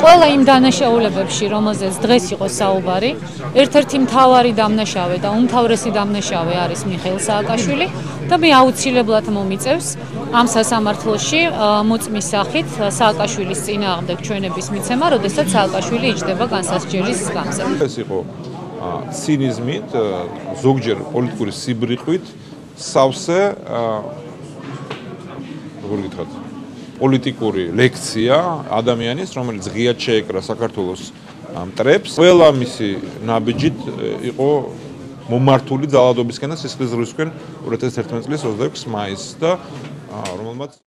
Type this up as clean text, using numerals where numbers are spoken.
ყველა იმ დანაშაულებებში, რომელზეც დღეს იყო საუბარი, ერთ-ერთი მთავარი დამნაშავე და უმთავრესი დამნაშავე არის მიხეილ სააკაშვილი და მე აუცილებლად მომიწევს ამ სასამართლოში მოწმის სახით სააკაშვილის წინააღმდეგ ჩვენების მიცემა, როდესაც სააკაშვილი იჯდება განსასჯელის გამზე. ეს იყო ცინიზმით, ზოგჯერ პოლიტიკური სიბრიყვით, სავსე როგორ გითხრათ, პოლიტიკური ლექცია ადამიანის, რომელიც ღიად შეეკრა საქართველოს მტრებს. ყველა მისი ნაბიჯით იყო მომართული ძალადობისკენ და სისხლისღვრისკენ 2011 წლის 26 მაისს და რომელმაც